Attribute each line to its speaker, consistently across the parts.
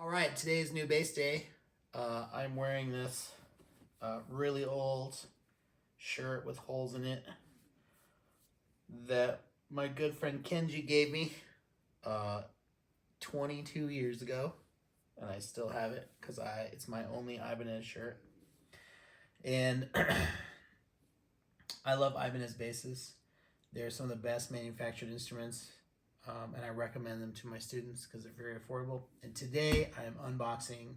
Speaker 1: All right, today's new bass day. I'm wearing this really old shirt with holes in it that my good friend Kenji gave me 22 years ago, and I still have it because it's my only Ibanez shirt. And I love Ibanez basses. They're some of the best manufactured instruments, and I recommend them to my students because they're very affordable. And today I am unboxing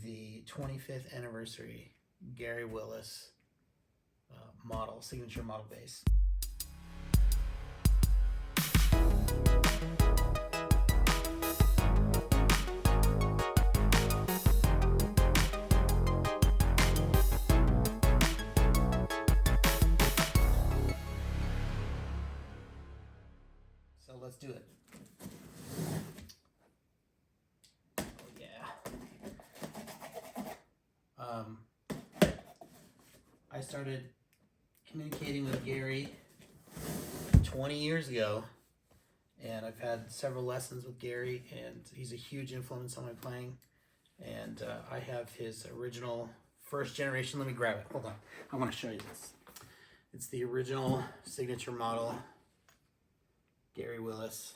Speaker 1: the 25th anniversary Gary Willis model, signature model bass. So let's do it. Oh yeah. I started communicating with Gary 20 years ago, and I've had several lessons with Gary, and he's a huge influence on my playing. And I have his original first generation. Let me grab it. Hold on. I want to show you this. It's the original signature model Gary Willis,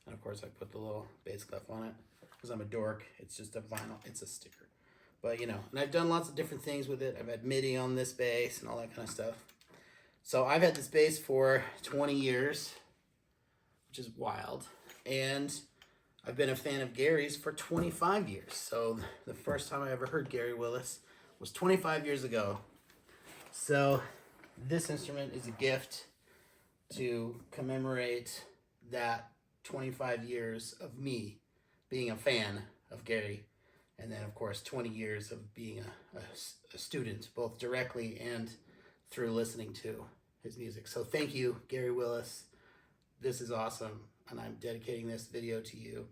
Speaker 1: and of course I put the little bass clef on it because I'm a dork. It's just a vinyl, it's a sticker, but you know, and I've done lots of different things with it. I've had MIDI on this bass and all that kind of stuff. So I've had this bass for 20 years, which is wild, and I've been a fan of Gary's for 25 years. So the first time I ever heard Gary Willis was 25 years ago. So this instrument is a gift to commemorate that 25 years of me being a fan of Gary, and then of course 20 years of being a student, both directly and through listening to his music. So thank you, Gary Willis. This is awesome, and I'm dedicating this video to you.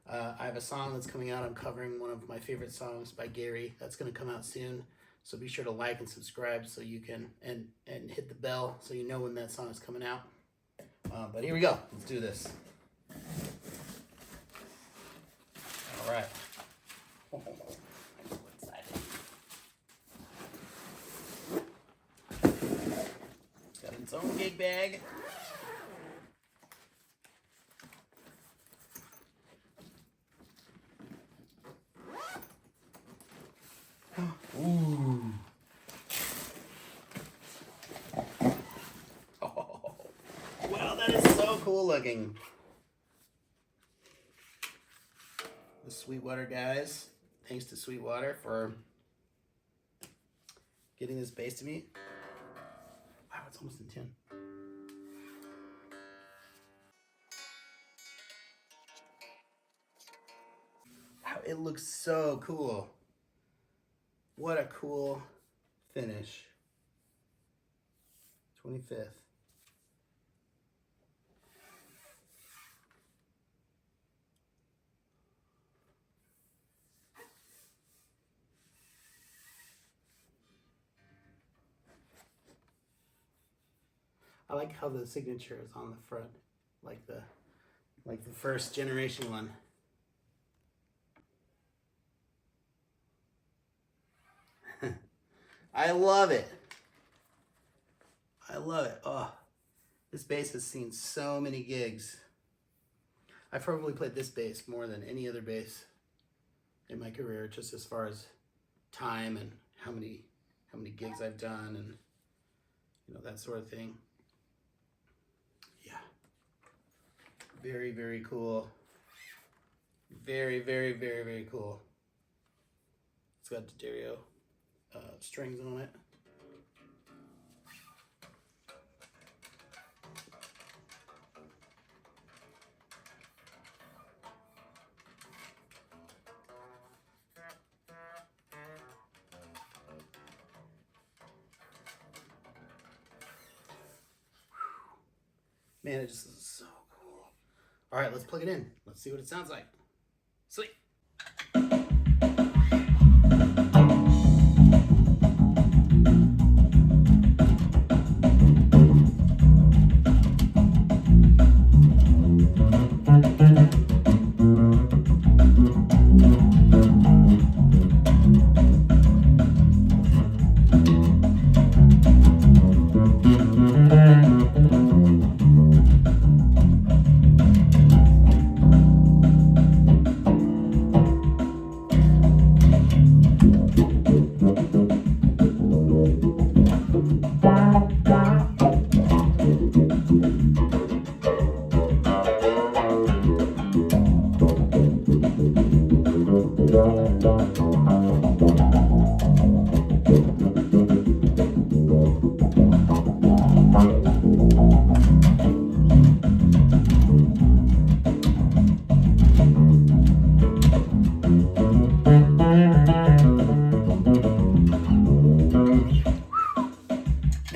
Speaker 1: I have a song that's coming out. I'm covering one of my favorite songs by Gary. That's going to come out soon. So be sure to like and subscribe so you can, and hit the bell so you know when that song is coming out. But here we go. Let's do this. All right. It's got its own gig bag. Ooh. Oh. Wow, that is so cool looking. The Sweetwater guys, thanks to Sweetwater for getting this bass to me. Wow, it's almost in tune. Wow, it looks so cool. What a cool finish. 25th. I like how the signature is on the front, like the first generation one. I love it. I love it. Oh, this bass has seen so many gigs. I've probably played this bass more than any other bass in my career, just as far as time and how many gigs I've done, and you know, that sort of thing. Yeah. Very, very cool. Very, very, very, very cool. It's got D'Addario strings on it. Man, it just is so cool. All right, let's plug it in. Let's see what it sounds like. Sweet.
Speaker 2: Thank you.
Speaker 1: Man,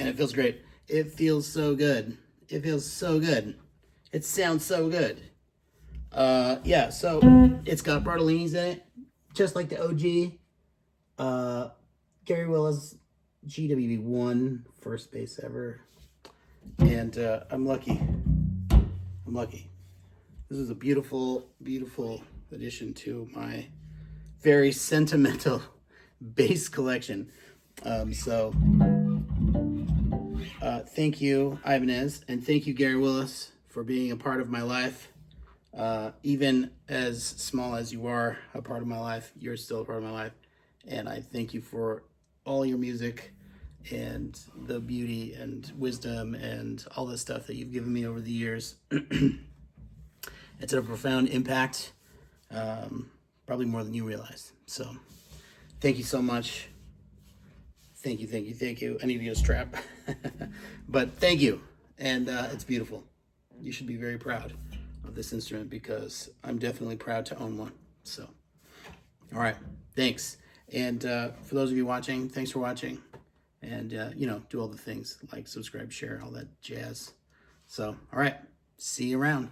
Speaker 1: it feels great. It feels so good. It feels so good. It sounds so good. Yeah, so it's got Bartolini's in it, just like the OG. Gary Willis, GWB1, first bass ever. And I'm lucky. I'm lucky. This is a beautiful, beautiful addition to my very sentimental bass collection. Thank you, Ibanez, and thank you, Gary Willis, for being a part of my life. Even as small as you are a part of my life, you're still a part of my life. And I thank you for all your music and the beauty and wisdom and all the stuff that you've given me over the years. It's had a profound impact, probably more than you realize. So thank you so much. Thank you, thank you, thank you. I need to get a strap. But thank you. And it's beautiful. You should be very proud of this instrument because I'm definitely proud to own one. So, all right. Thanks. And for those of you watching, thanks for watching. And, do all the things like subscribe, share, all that jazz. So, all right. See you around.